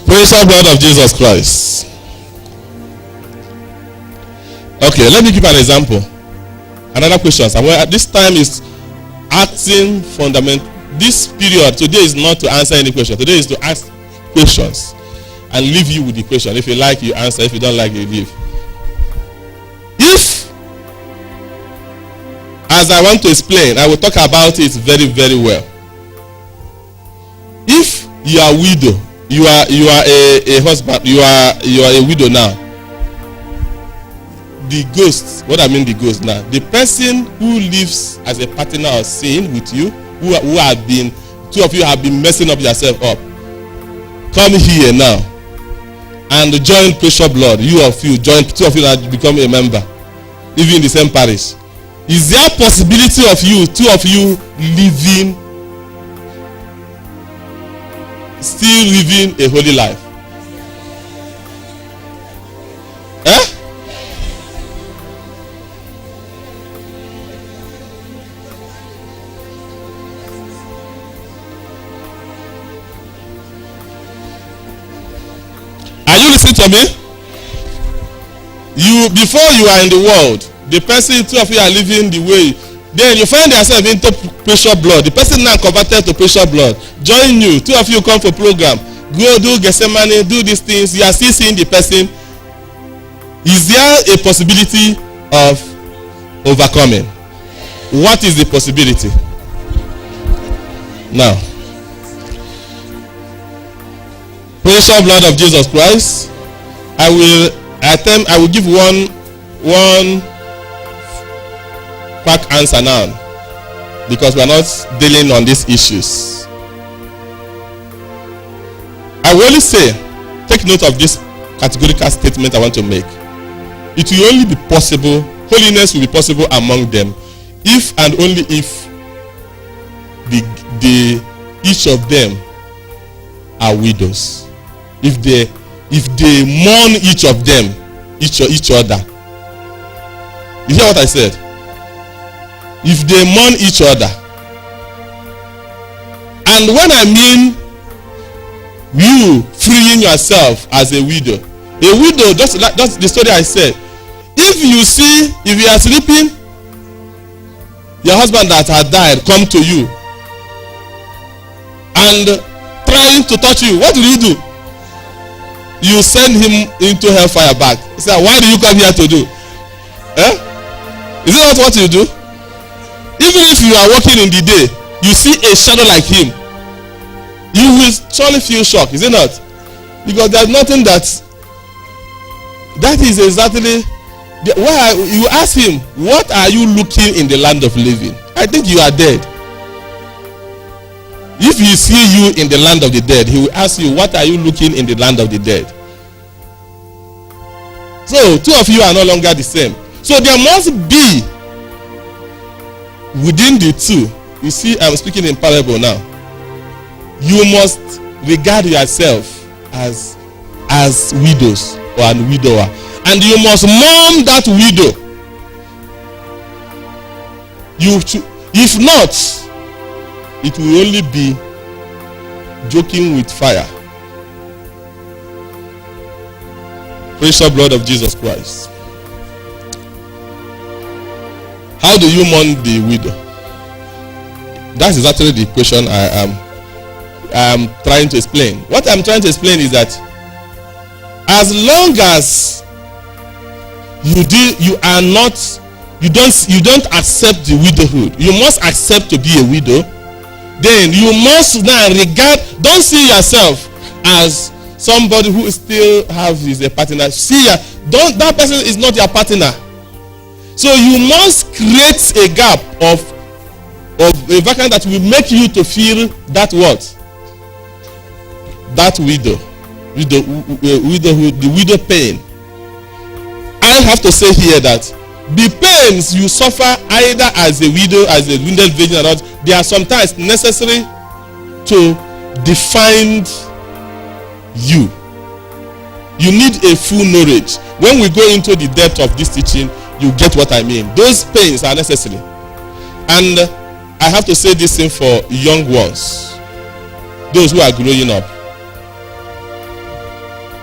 Precious blood of Jesus Christ. Okay, let me give an example. Another question. This time is acting fundamental. This period today is not to answer any question. Today is to ask questions and leave you with the question. If you like, you answer. If you don't like, you leave. If, as I want to explain, I will talk about it very, very well. If you are widow, you are a husband, you are a widow now. The ghost, what I mean the ghost now, the person who lives as a partner of sin with you, who have been, two of you have been messing up yourself up, come here now and join Precious Blood. Two of you that become a member, even in the same parish. Is there a possibility of two of you still living a holy life? Are you listening to me? Before you are in the world, the person, two of you are living the way, then you find yourself into Precious Blood. The person now converted to Precious Blood. Join you. Two of you come for program. Go do Gethsemane, do these things. You are still seeing the person. Is there a possibility of overcoming? What is the possibility? Now, Precious Blood of Jesus Christ. I will give one quick answer now, because we are not dealing on these issues. I will only say, take note of this categorical statement I want to make. It will only be possible, holiness will be possible among them, if and only if each of them are widows. If they mourn each of them, each other. You hear what I said? If they mourn each other. And when I mean you freeing yourself as a widow, just the story I said. If you are sleeping, your husband that had died come to you and trying to touch you, what will you do? You send him into hellfire back. Say, why do you come here to do? Is it not what you do? Even if you are walking in the day, you see a shadow like him, you will surely feel shocked, is it not? Because there's nothing that is exactly why you ask him, what are you looking in the land of living? I think you are dead. If he see you in the land of the dead, he will ask you, what are you looking in the land of the dead? So, two of you are no longer the same. So, there must be, within the two, you see, I'm speaking in parable now. You must regard yourself as widows or a widower. And you must mourn that widow. If not, it will only be joking with fire. Precious blood of Jesus Christ. How do you mourn the widow? That is actually the question I am trying to explain. What I'm trying to explain is that as long as you don't accept the widowhood, you must accept to be a widow. Then you must now don't see yourself as somebody who still has a partner. That person is not your partner. So you must create a gap of a vacancy that will make you to feel that what? That widowhood, the widow pain. I have to say here that the pains you suffer either as a widow, as a wounded virgin or not, they are sometimes necessary to define you. You need a full knowledge. When we go into the depth of this teaching, you get what I mean. Those pains are necessary. And I have to say this thing for young ones, those who are growing up.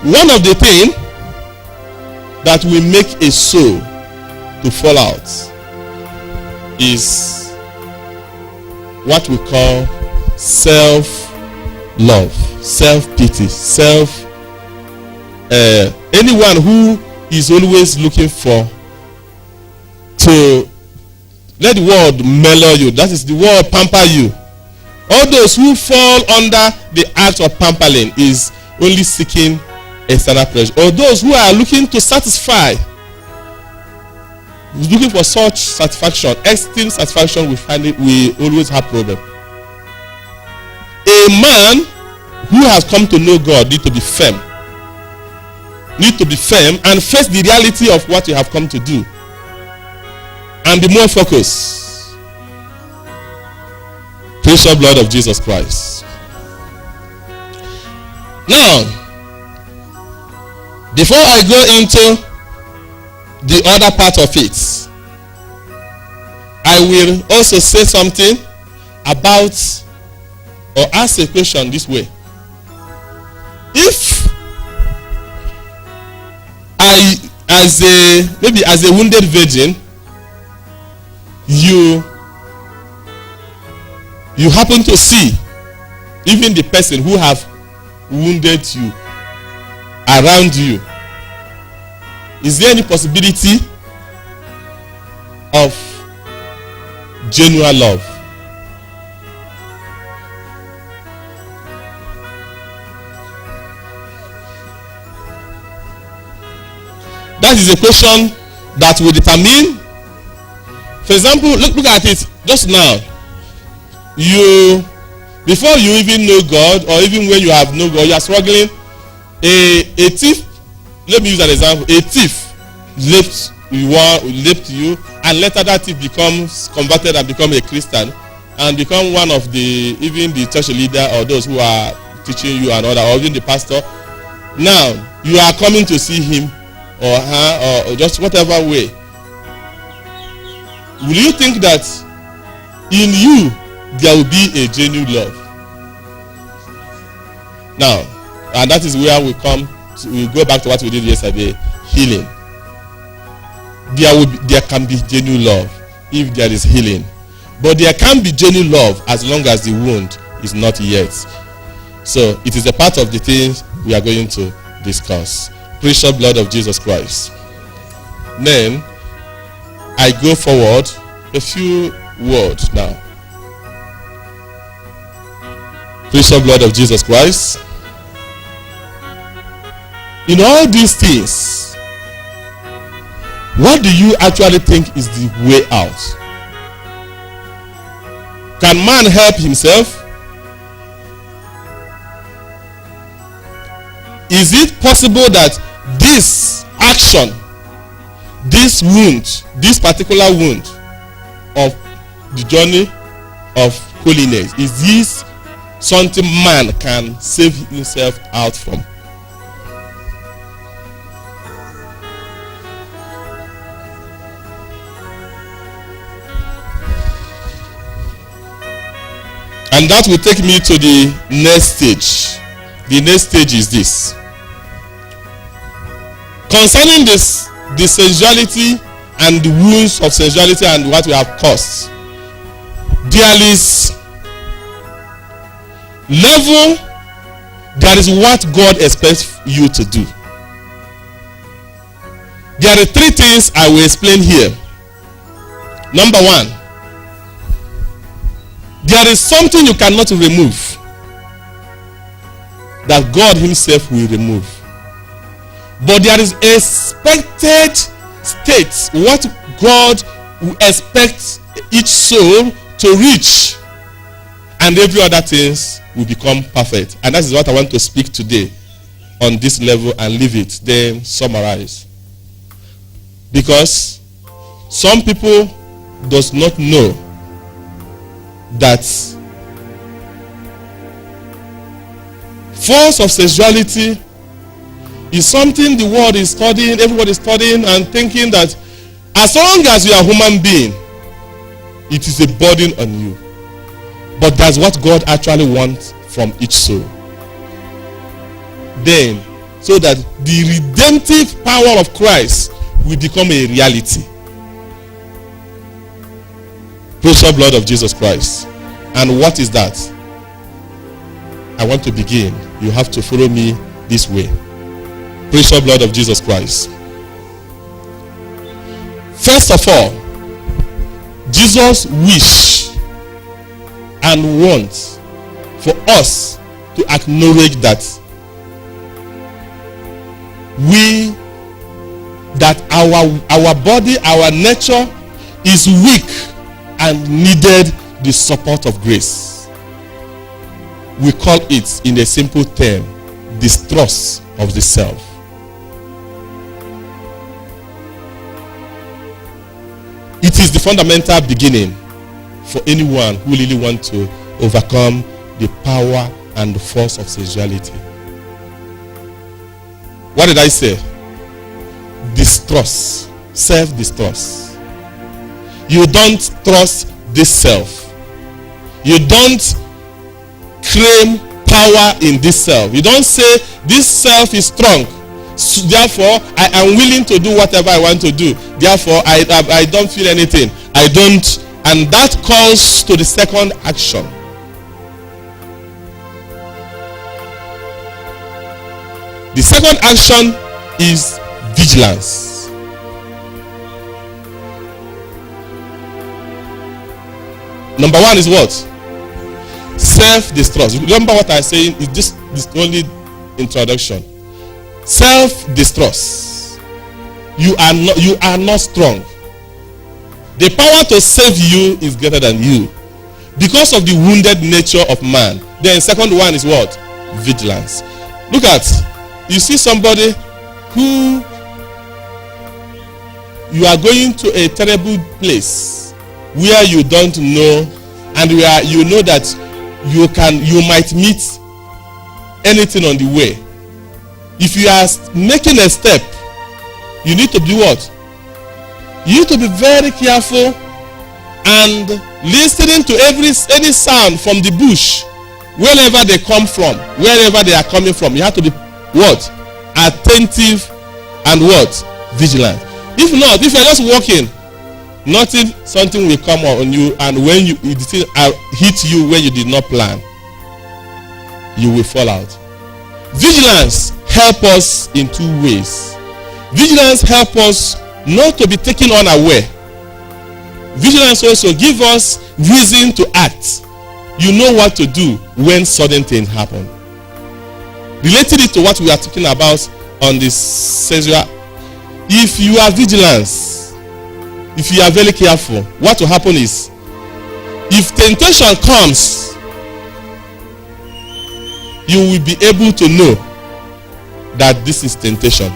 one of the things that will make a soul to fall out is what we call self-love, self-pity, anyone who is always looking for to let the world mellow you, that is the world pamper you. All those who fall under the act of pampering is only seeking external pleasure. Or those who are looking to satisfy, looking for such satisfaction, extreme satisfaction, we always have problem. A man who has come to know God need to be firm. Need to be firm and face the reality of what you have come to do. And be more focused. Precious blood of Jesus Christ. Now, before I go into the other part of it, I will also say something about, or ask a question this way. If I, as a wounded virgin, you happen to see even the person who have wounded you around you, is there any possibility of genuine love? That is a question that will determine. For example, look at it just now. Before you even know God, or even when you have known God, you are struggling. A thief, let me use an example. A thief left you, and later that thief becomes converted and become a Christian, and become one of even the church leader, or those who are teaching you and all that, or even the pastor. Now you are coming to see him or her, or just whatever way. Will you think that in you there will be a genuine love? Now, and that is where we go back to what we did yesterday, healing. There can be genuine love if there is healing, but there can be genuine love as long as the wound is not yet. So it is a part of the things we are going to discuss. Precious blood of Jesus Christ. Then I go forward a few words now. Precious blood of Jesus Christ. In all these things, what do you actually think is the way out? Can man help himself? Is it possible that this action, this wound, this particular wound of the journey of holiness, is this something man can save himself out from? And that will take me to the next stage. The next stage is this. Concerning this, the sensuality and the wounds of sensuality and what we have caused, there is level, there is what God expects you to do. There are three things I will explain here. Number one, there is something you cannot remove that God himself will remove. But there is expected state, what God will expect each soul to reach, and every other things will become perfect. And that is what I want to speak today on this level, and leave it, then summarize. Because some people does not know that force of sexuality is something the world is studying, everybody is studying, and thinking that as long as you are a human being, it is a burden on you. But that's what God actually wants from each soul. Then so that the redemptive power of Christ will become a reality. Precious blood of Jesus Christ. And what is that? I want to begin. You have to follow me this way. Precious blood of Jesus Christ. First of all, Jesus' wish and want for us to acknowledge that our body, our nature is weak and needed the support of grace. We call it, in a simple term, distrust of the self. It is the fundamental beginning for anyone who really wants to overcome the power and the force of sexuality. What did I say? Distrust. Self-distrust. You don't trust this self. You don't claim power in this self. You don't say this self is strong, so therefore I am willing to do whatever I want to do. Therefore I don't feel anything. I don't. And that calls to the second action. The second action is vigilance. Number one is what? Self-distrust. Remember what I say is this only introduction. Self-distrust. You are not strong. The power to save you is greater than you because of the wounded nature of man. Then second one is what? Vigilance. Look at, you see somebody who, you are going to a terrible place where you don't know, and where you know that you might meet anything on the way. If you are making a step, you need to be what? You need to be very careful and listening to any sound from the bush, wherever they come from, wherever they are coming from. You have to be what? Attentive and what? Vigilant. If not, if you are just walking, something will come on you, and when it hit you when you did not plan, you will fall out. Vigilance helps us in two ways. Vigilance helps us not to be taken unaware. Vigilance also gives us reason to act. You know what to do when sudden things happen. Related it to what we are talking about on this sexual. If you are vigilant, if you are very careful, what will happen is, if temptation comes, you will be able to know that this is temptation.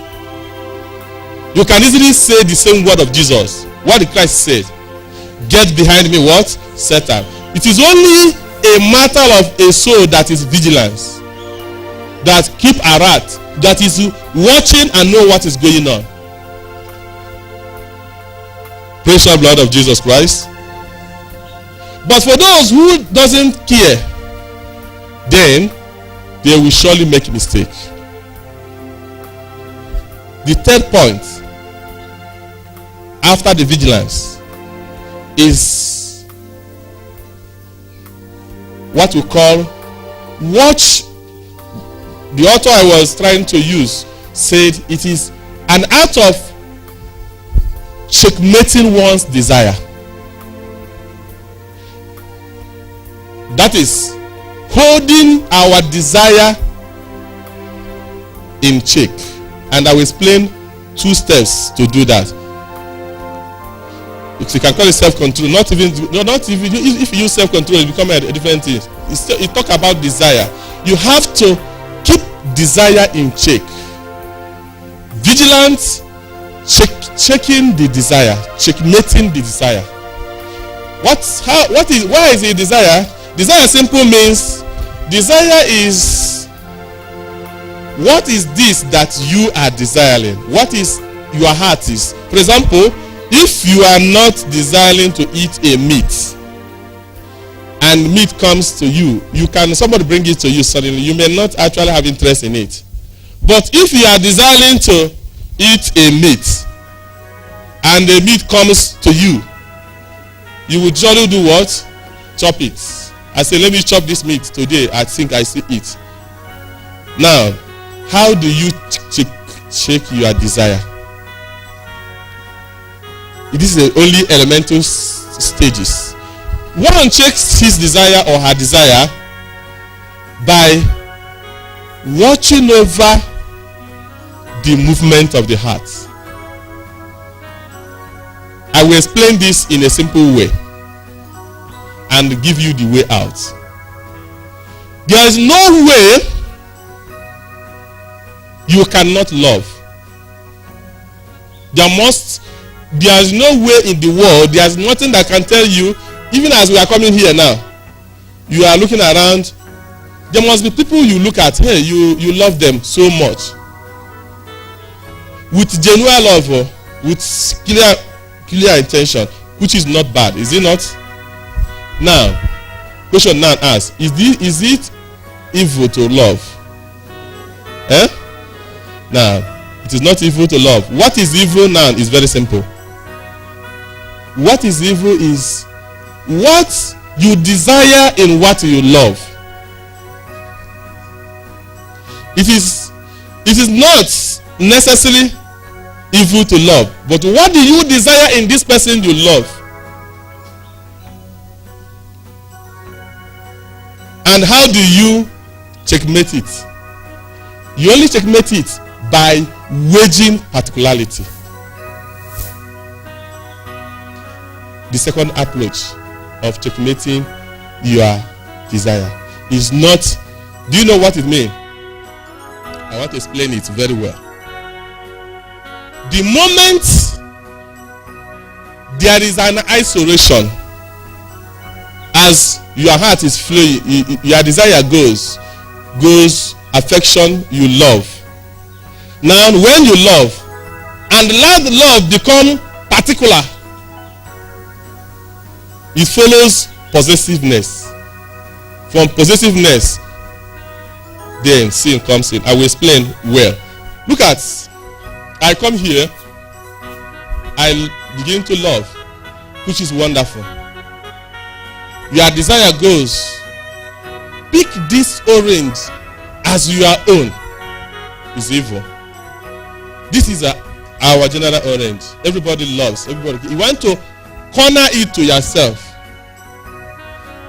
You can easily say the same word of Jesus. What did Christ say? Get behind me, what? Satan. It is only a matter of a soul that is vigilant, that keep alert, that is watching and know what is going on. Precious blood of Jesus Christ. But for those who doesn't care, then they will surely make a mistake. The third point after the vigilance is what we call watch. The author I was trying to use said it is an act of checkmating one's desire. That is holding our desire in check. And I will explain two steps to do that. You can call it self-control. Not even if you use self-control, it becomes a different thing. It talk about desire. You have to keep desire in check. Vigilance, checking the desire, checkmating the desire. Why is it desire? Desire simple means desire is what is this that you are desiring? What is your heart is? For example, if you are not desiring to eat a meat and meat comes to you, somebody bring it to you suddenly, you may not actually have interest in it. But if you are desiring to eat a meat, and the meat comes to you, you would surely do what? Chop it. I say, let me chop this meat today. I think I see it. Now, how do you check your desire? This is the only elemental stages. One checks his desire or her desire by watching over the movement of the heart. I will explain this in a simple way and give you the way out. There is no way you cannot love. There is no way in the world, there is nothing that can tell you, even as we are coming here now, you are looking around, there must be people you look at, hey, you love them so much. With genuine love, with clear intention, which is not bad, is it not? Now, question now asks, is it evil to love? Now, it is not evil to love. What is evil now is very simple. What is evil is what you desire in what you love. It is not necessarily evil to love, but what do you desire in this person you love? And how do you checkmate it? You only checkmate it by waging particularity. The second approach of checkmating your desire is not, do you know what it means? I want to explain it very well. The moment there is an isolation, as your heart is flowing, your desire goes affection, you love. Now when you love, and let love become particular, it follows possessiveness. From possessiveness, then sin comes in. I will explain well. Look at, I come here, I begin to love, which is wonderful. Your desire goes, pick this orange as your own, is evil. This is our general orange. Everybody loves. Everybody. You want to corner it to yourself.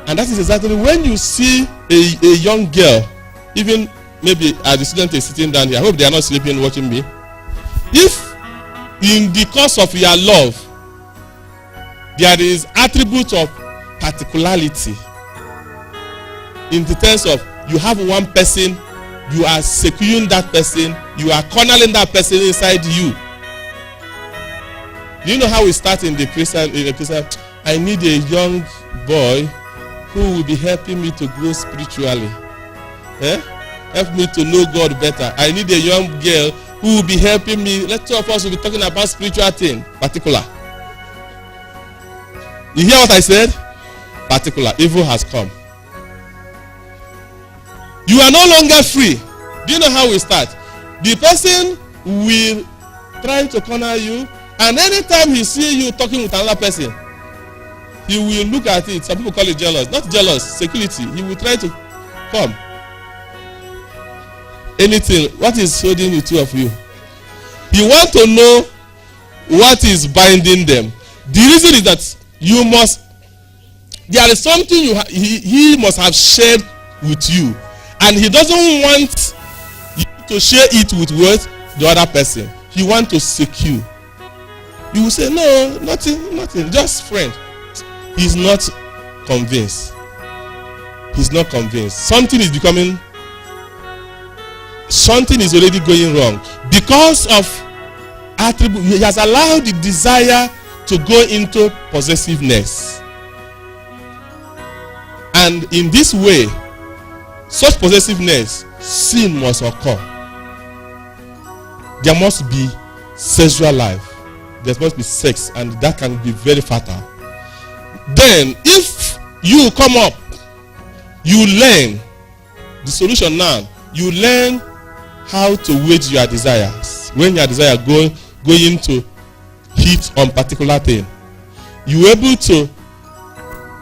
And that is exactly when you see a young girl, even maybe as the student is sitting down here, I hope they are not sleeping watching me. If in the course of your love, there is attribute of particularity, in the terms of you have one person, you are securing that person, you are cornering that person inside you. Do you know how we start in the Christian? I need a young boy who will be helping me to grow spiritually. Help me to know God better. I need a young girl who will be helping me. Let's two of us will be talking about spiritual thing, particular. You hear what I said? Particular. Evil has come. You are no longer free. Do you know how we start? The person will try to corner you, and anytime he sees you talking with another person, he will look at it. Some people call it jealous. Not jealous, security. He will try to come. Anything. What is holding the two of you? He wants to know what is binding them. The reason is that you must, there is something he must have shared with you, and he doesn't want you to share it with what? The other person. He wants to secure. You will say, no, nothing, just friend. He's not convinced. He's not convinced. Something is already going wrong. Because of attribute, he has allowed the desire to go into possessiveness. And in this way, such possessiveness, sin must occur. There must be sexual life. There must be sex, and that can be very fatal. Then, if you come up, you learn the solution now. You learn how to weight your desires. When your desire going to hit on particular thing, you able to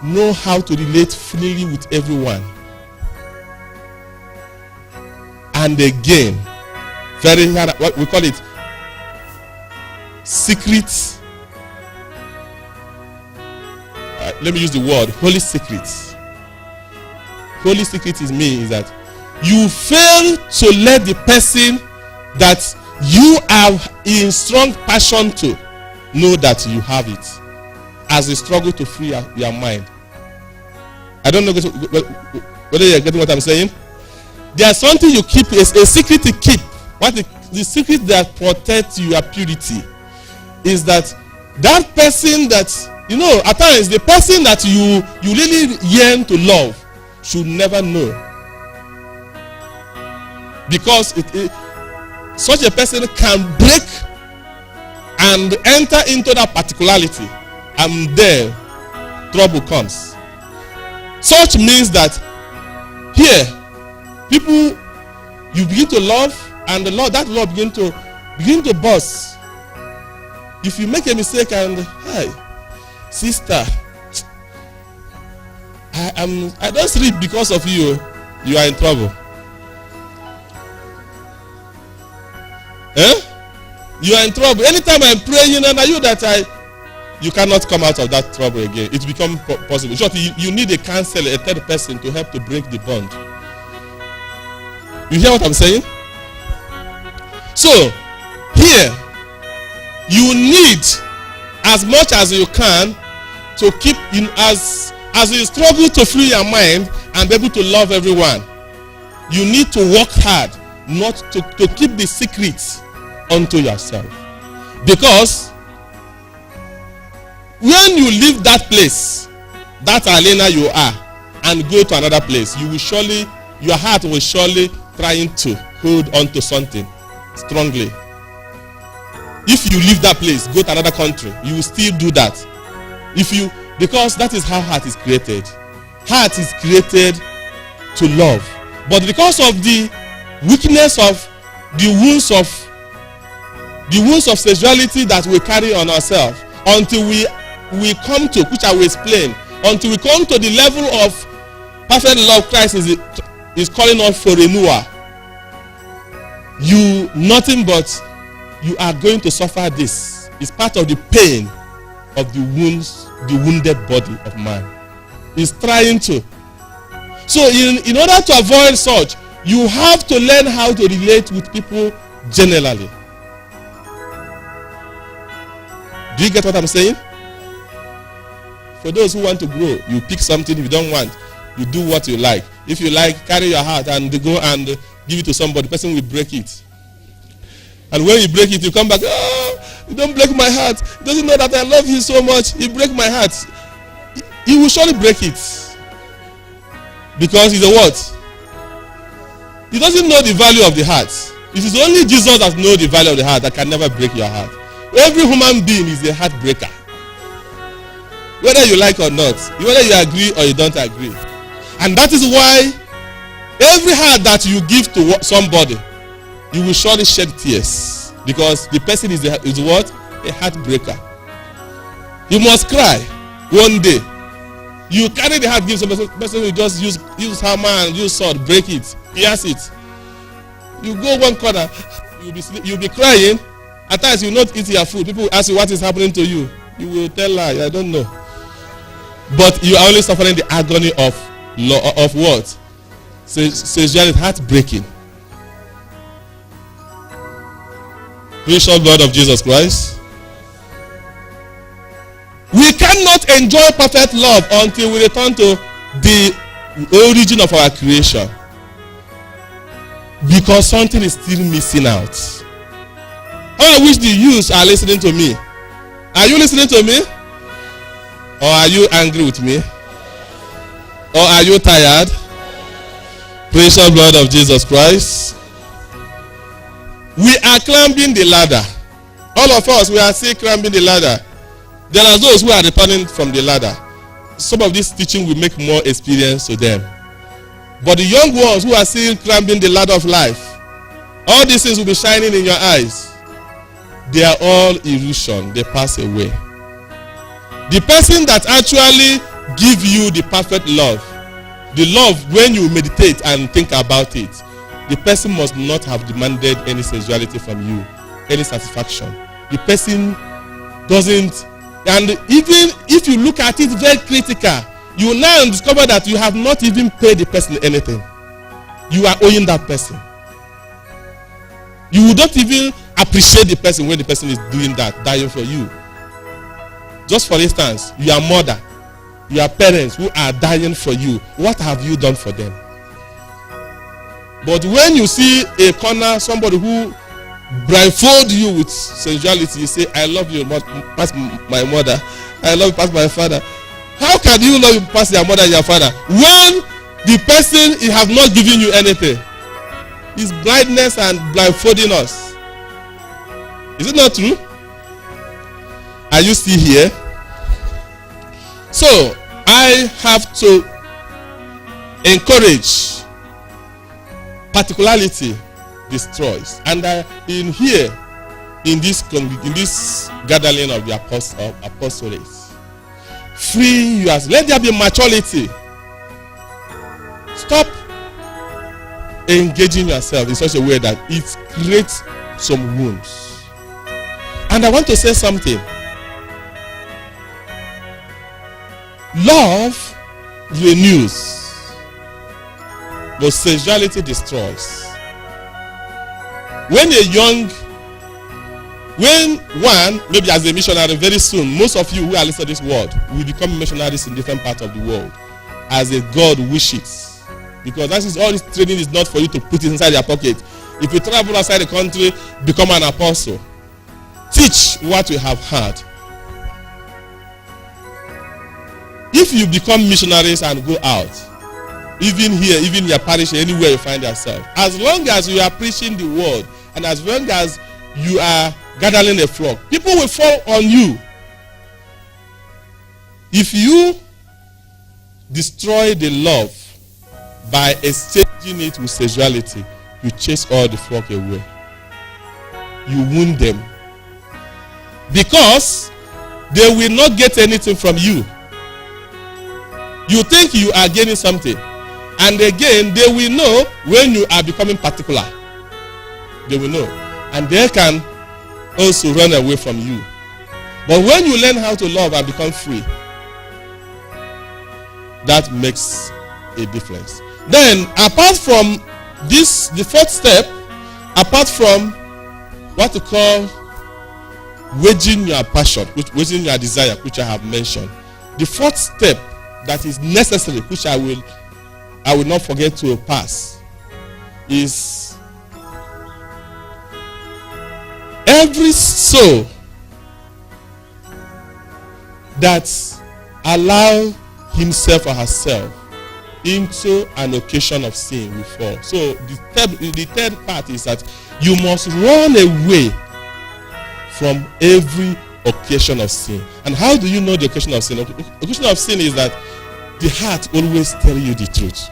know how to relate freely with everyone. And again, very hard, what we call it, secret. Let me use the word holy secrets. Holy secret is that you fail to let the person that you are in strong passion to know that you have it, as a struggle to free your mind. I don't know whether you're getting what I'm saying. There's something you keep, a secret to keep. What the secret that protects your purity is that person that, you know, at times the person that you really yearn to love should never know, because such a person can break and enter into that particularity, and then trouble comes. Such means that here people you begin to love, and that love begin to burst. If you make a mistake and, hey, sister, I don't sleep because of you, you are in trouble. You are in trouble. Anytime I'm praying, and are you that you cannot come out of that trouble again. It becomes possible. In short, you need a counselor, a third person to help to break the bond. You hear what I'm saying? So, here, you need as much as you can to keep in as you struggle to free your mind and be able to love everyone. You need to work hard not to keep the secrets unto yourself. Because when you leave that place, that arena you are, and go to another place, your heart will surely trying to hold on to something strongly. If you leave that place, go to another country, you will still do that. Because that is how heart is created. Heart is created to love. But because of the weakness of the wounds of sexuality that we carry on ourselves, until we come to, which I will explain, until we come to the level of perfect love Christ is calling us for renewal, nothing but you are going to suffer this. It's part of the pain of the wounded body of man. It's trying to. So in order to avoid such, you have to learn how to relate with people generally. Do you get what I'm saying? For those who want to grow, you pick something. If you don't want, you do what you like. If you like, carry your heart and go and give it to somebody. The person will break it. And when you break it, you come back, oh, you don't break my heart. He doesn't know that I love you so much. He break my heart. He will surely break it. Because he's a what? He doesn't know the value of the heart. It is only Jesus that knows the value of the heart that can never break your heart. Every human being is a heartbreaker. Whether you like or not, whether you agree or you don't agree. And that is why every heart that you give to somebody, you will surely shed tears, because the person is what? A heartbreaker. You must cry one day. You carry the heart, give some person who just use hammer and use sword, break it, pierce it. You go one corner, you'll be crying. At times you will not eat your food. People will ask you what is happening to you. You will tell lie, I don't know. But you are only suffering the agony of what? Sexuality, heartbreaking. Precious blood of Jesus Christ. We cannot enjoy perfect love until we return to the origin of our creation. Because something is still missing out. How I wish the youths are listening to me. Are you listening to me? Or are you angry with me? Or are you tired? Precious blood of Jesus Christ. We are climbing the ladder. All of us, we are still climbing the ladder. There are those who are returning from the ladder. Some of this teaching will make more experience to them. But the young ones who are still climbing the ladder of life, All these things will be shining in your eyes. They are all illusion. They pass away. The person that actually give you the perfect love, the love when you meditate and think about it, the person must not have demanded any sensuality from you, any satisfaction. The person doesn't, and even if you look at it very critical, you will now discover that you have not even paid the person anything. You are owing that person. You will not even appreciate the person when the person is doing that, dying for you. Just for instance, your mother, your parents who are dying for you, what have you done for them? But when you see a corner, somebody who blindfold you with sensuality, you say, I love you past my mother, I love you past my father. How can you love you past your mother and your father when the person he have not given you anything? It's blindness and blindfolding us. Is it not true? Are you still here? So I have to encourage particularity destroys, and in here, in this gathering of the apostolate, free yourself. Let there be maturity. Stop engaging yourself in such a way that it creates some wounds. And I want to say something. Love renews, but sensuality destroys. When one, maybe as a missionary, very soon, most of you who are listening to this word will become missionaries in different parts of the world as a God wishes. Because that is all this training is not for you to put it inside your pocket. If you travel outside the country, become an apostle. Teach what you have heard. If you become missionaries and go out, even here, even in your parish, anywhere you find yourself, as long as you are preaching the word and as long as you are gathering a flock, people will fall on you. If you destroy the love by exchanging it with sexuality, you chase all the flock away. You wound them because they will not get anything from you. You think you are gaining something, and again they will know when you are becoming particular. They will know, and they can also run away from you. But when you learn how to love and become free, that makes a difference. Then, apart from this, the fourth step, apart from what you call waging your passion, waging your desire, which I have mentioned, the fourth step that is necessary, which I will not forget to pass, is every soul that allow himself or herself into an occasion of sin will fall. So the third part is that you must run away from every occasion of sin. And how do you know the occasion of sin? Occasion of sin is that the heart always tells you the truth.